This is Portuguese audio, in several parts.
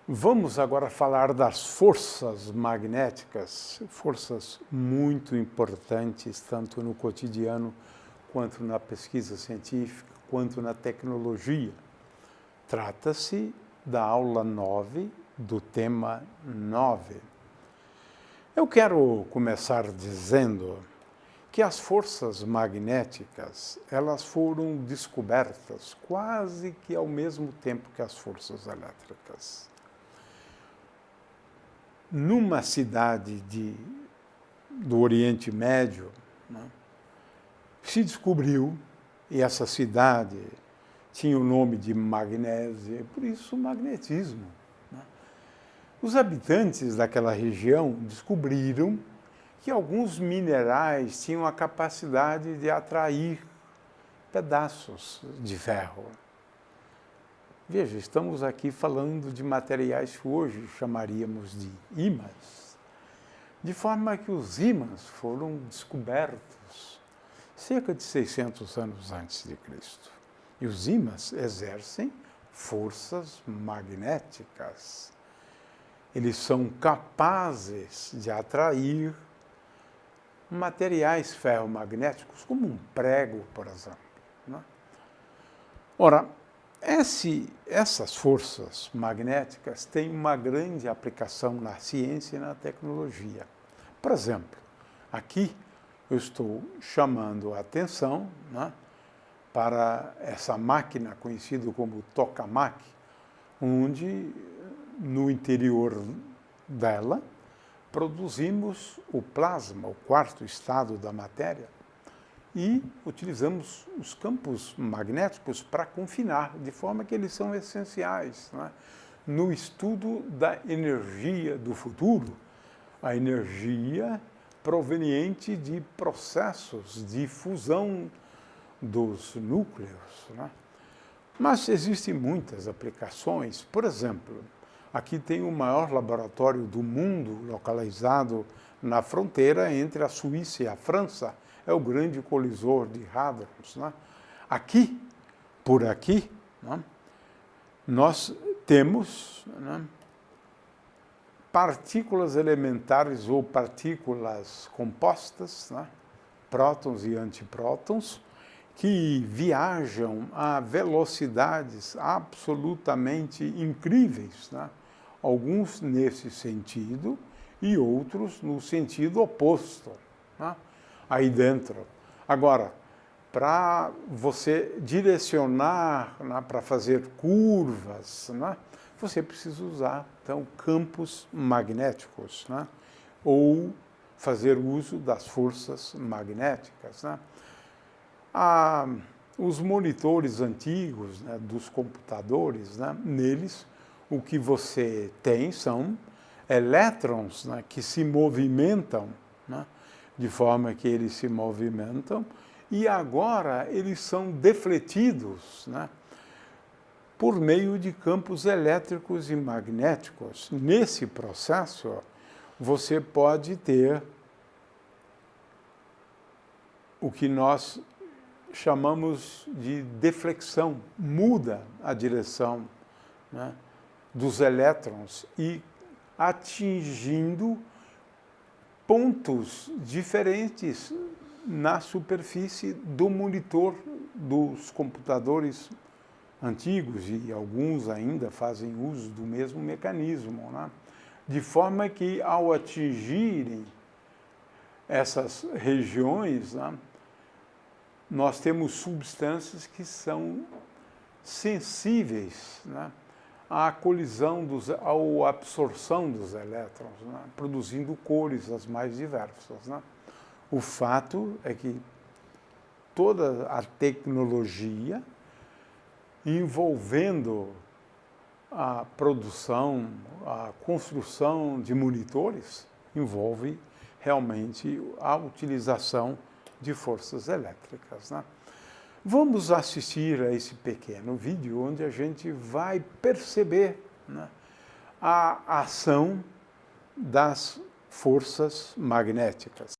Vamos agora falar das forças magnéticas, forças muito importantes, tanto no cotidiano, quanto na pesquisa científica, quanto na tecnologia. Trata-se da aula 9, do tema 9. Eu quero começar dizendo que as forças magnéticas, elas foram descobertas quase que ao mesmo tempo que as forças elétricas. Numa cidade do Oriente Médio, né, se descobriu, e essa cidade tinha o nome de Magnésia, por isso magnetismo. Né? Os habitantes daquela região descobriram que alguns minerais tinham a capacidade de atrair pedaços de ferro. Veja, estamos aqui falando de materiais que hoje chamaríamos de ímãs, de forma que os ímãs foram descobertos cerca de 600 anos antes de Cristo. E os ímãs exercem forças magnéticas. Eles são capazes de atrair materiais ferromagnéticos, como um prego, por exemplo. Né? Ora, essas forças magnéticas têm uma grande aplicação na ciência e na tecnologia. Por exemplo, aqui eu estou chamando a atenção, né, para essa máquina conhecida como tokamak, onde no interior dela produzimos o plasma, o quarto estado da matéria, e utilizamos os campos magnéticos para confinar, de forma que eles são essenciais, né, no estudo da energia do futuro, a energia proveniente de processos de fusão dos núcleos. Né? Mas existem muitas aplicações. Por exemplo, aqui tem o maior laboratório do mundo, localizado na fronteira entre a Suíça e a França, é o grande colisor de hadrons. Né? Aqui, por aqui, né, nós temos, né, partículas elementares ou partículas compostas, né, prótons e antiprótons, que viajam a velocidades absolutamente incríveis, né? Alguns nesse sentido e outros no sentido oposto, né? Aí dentro. Agora, para você direcionar, né, para fazer curvas, né, você precisa usar, então, campos magnéticos, né, ou fazer uso das forças magnéticas. Né. Os monitores antigos, né, dos computadores, né, neles, o que você tem são elétrons, né, que se movimentam, né, de forma que eles se movimentam, e agora eles são defletidos, né, por meio de campos elétricos e magnéticos. Nesse processo, você pode ter o que nós chamamos de deflexão, muda a direção, né, dos elétrons e atingindo pontos diferentes na superfície do monitor dos computadores antigos, e alguns ainda fazem uso do mesmo mecanismo, né? De forma que, ao atingirem essas regiões, né, nós temos substâncias que são sensíveis, né, à colisão, à absorção dos elétrons, né, produzindo cores as mais diversas. Né. O fato é que toda a tecnologia envolvendo a produção, a construção de monitores, envolve realmente a utilização de forças elétricas. Né. Vamos assistir a esse pequeno vídeo onde a gente vai perceber, né, a ação das forças magnéticas.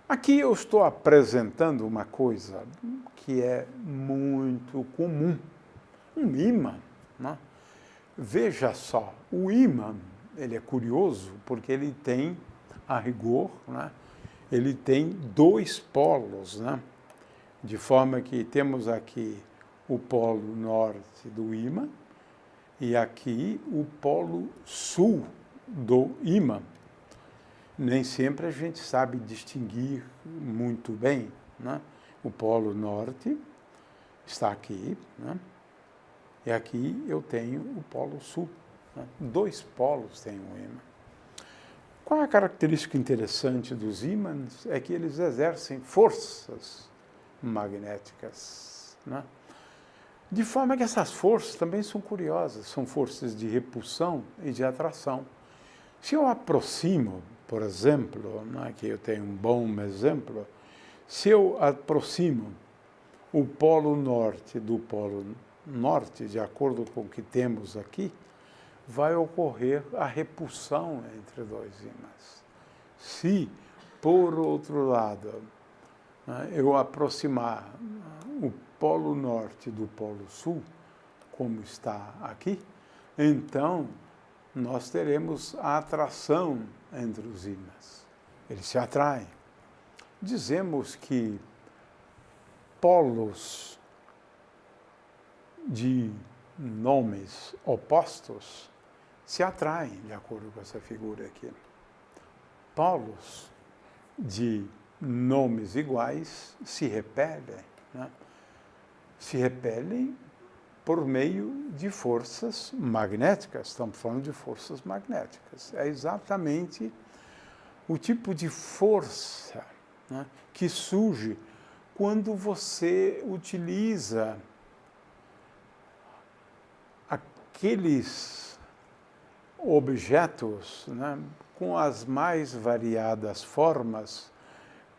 Aqui eu estou apresentando uma coisa que é muito comum, um ímã, né? Veja só, o ímã, ele é curioso porque ele tem, a rigor, né, ele tem dois polos, né? De forma que temos aqui o polo norte do ímã e aqui o polo sul do ímã. Nem sempre a gente sabe distinguir muito bem, né? O polo norte está aqui, né? E aqui eu tenho o polo sul, né? Dois polos têm um ímã. Qual é a característica interessante dos ímãs? É que eles exercem forças magnéticas, né? De forma que essas forças também são curiosas, são forças de repulsão e de atração. Se eu aproximo, por exemplo, aqui eu tenho um bom exemplo, se eu aproximo o polo norte do polo norte, de acordo com o que temos aqui, vai ocorrer a repulsão entre dois ímãs. Se, por outro lado, eu aproximar o polo norte do polo sul, como está aqui, então nós teremos a atração entre os ímãs. Eles se atraem. Dizemos que polos de nomes opostos se atraem, de acordo com essa figura aqui. Polos de nomes iguais se repelem, né? Se repelem por meio de forças magnéticas. Estamos falando de forças magnéticas. É exatamente o tipo de força, né, que surge quando você utiliza aqueles objetos, né, com as mais variadas formas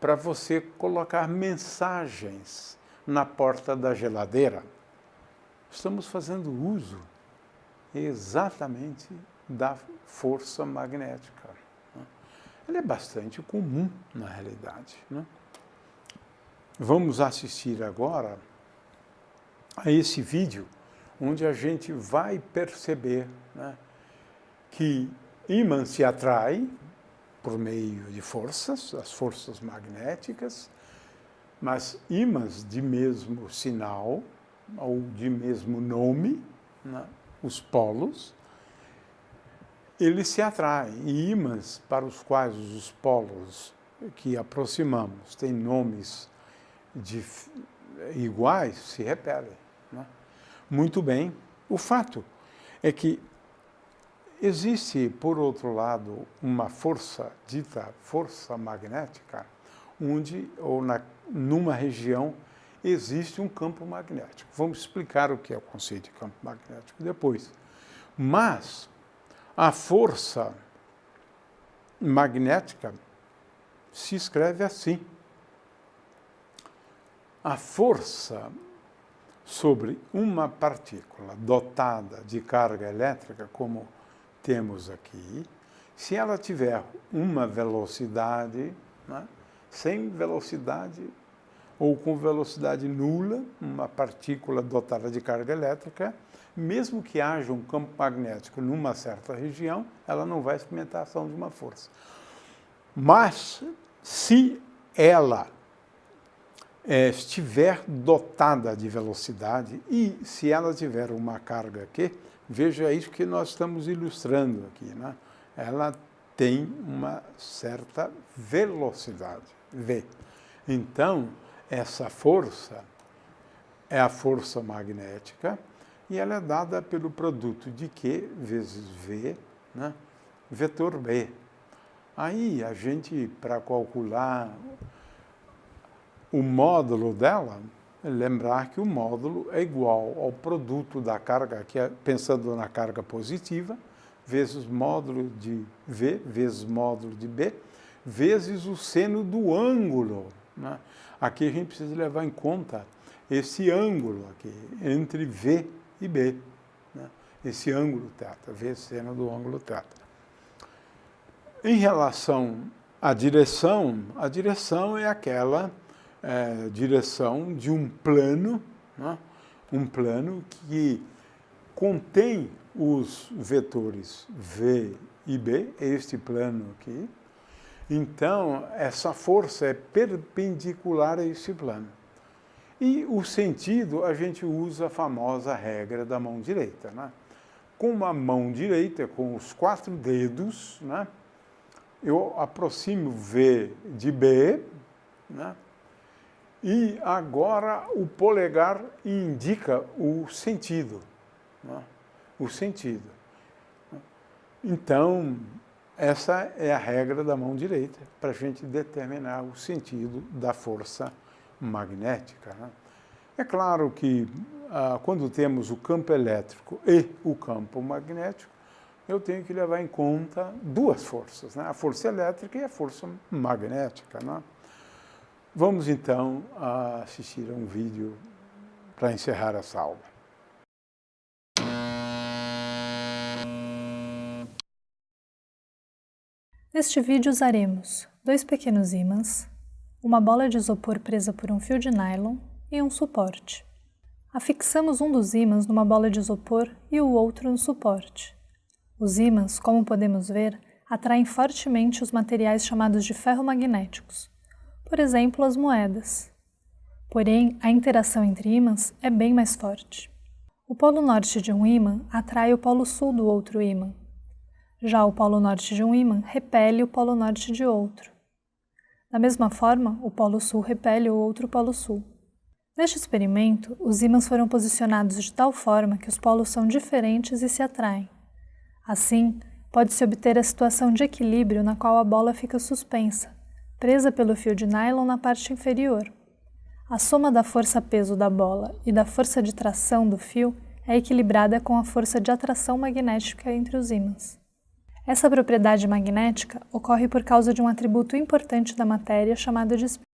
para você colocar mensagens na porta da geladeira. Estamos fazendo uso exatamente da força magnética. Ela é bastante comum, na realidade, né? Vamos assistir agora a esse vídeo, onde a gente vai perceber, né, que ímã se atrai por meio de forças, as forças magnéticas, mas ímãs de mesmo sinal, ou de mesmo nome, né, os polos, eles se atraem. E ímãs para os quais os polos que aproximamos têm nomes iguais, se repelem, né? Muito bem. O fato é que existe, por outro lado, uma força, dita força magnética, onde, numa região, existe um campo magnético. Vamos explicar o que é o conceito de campo magnético depois. Mas a força magnética se escreve assim. A força sobre uma partícula dotada de carga elétrica, como temos aqui, se ela tiver uma velocidade, né, sem velocidade ou com velocidade nula, uma partícula dotada de carga elétrica, mesmo que haja um campo magnético numa certa região, ela não vai experimentar a ação de uma força. Mas, se ela estiver dotada de velocidade e se ela tiver uma carga aqui, veja isso que nós estamos ilustrando aqui, né? Ela tem uma certa velocidade, V. Então, essa força é a força magnética e ela é dada pelo produto de Q vezes V, né? Vetor B. Aí, a gente, para calcular o módulo dela, lembrar que o módulo é igual ao produto da carga, que é, pensando na carga positiva, vezes módulo de V, vezes módulo de B, vezes o seno do ângulo, né? Aqui a gente precisa levar em conta esse ângulo aqui, entre V e B, né? Esse ângulo θ, vezes seno do ângulo θ. Em relação à direção, a direção é aquela direção de um plano, né? Um plano que contém os vetores V e B, este plano aqui. Então, essa força é perpendicular a este plano. E o sentido, a gente usa a famosa regra da mão direita, né? Com a mão direita, com os 4 dedos, né? Eu aproximo V de B, né? E agora o polegar indica o sentido, né? O sentido. Então, essa é a regra da mão direita para a gente determinar o sentido da força magnética, né? É claro que quando temos o campo elétrico e o campo magnético, eu tenho que levar em conta 2 forças, né? A força elétrica e a força magnética, né? Vamos, então, assistir a um vídeo para encerrar essa aula. Neste vídeo usaremos 2 pequenos ímãs, uma bola de isopor presa por um fio de nylon e um suporte. Afixamos um dos ímãs numa bola de isopor e o outro no suporte. Os ímãs, como podemos ver, atraem fortemente os materiais chamados de ferromagnéticos, por exemplo, as moedas. Porém, a interação entre ímãs é bem mais forte. O polo norte de um ímã atrai o polo sul do outro ímã. Já o polo norte de um ímã repele o polo norte de outro. Da mesma forma, o polo sul repele o outro polo sul. Neste experimento, os ímãs foram posicionados de tal forma que os polos são diferentes e se atraem. Assim, pode-se obter a situação de equilíbrio na qual a bola fica suspensa, presa pelo fio de nylon na parte inferior. A soma da força-peso da bola e da força de tração do fio é equilibrada com a força de atração magnética entre os ímãs. Essa propriedade magnética ocorre por causa de um atributo importante da matéria chamado de spin.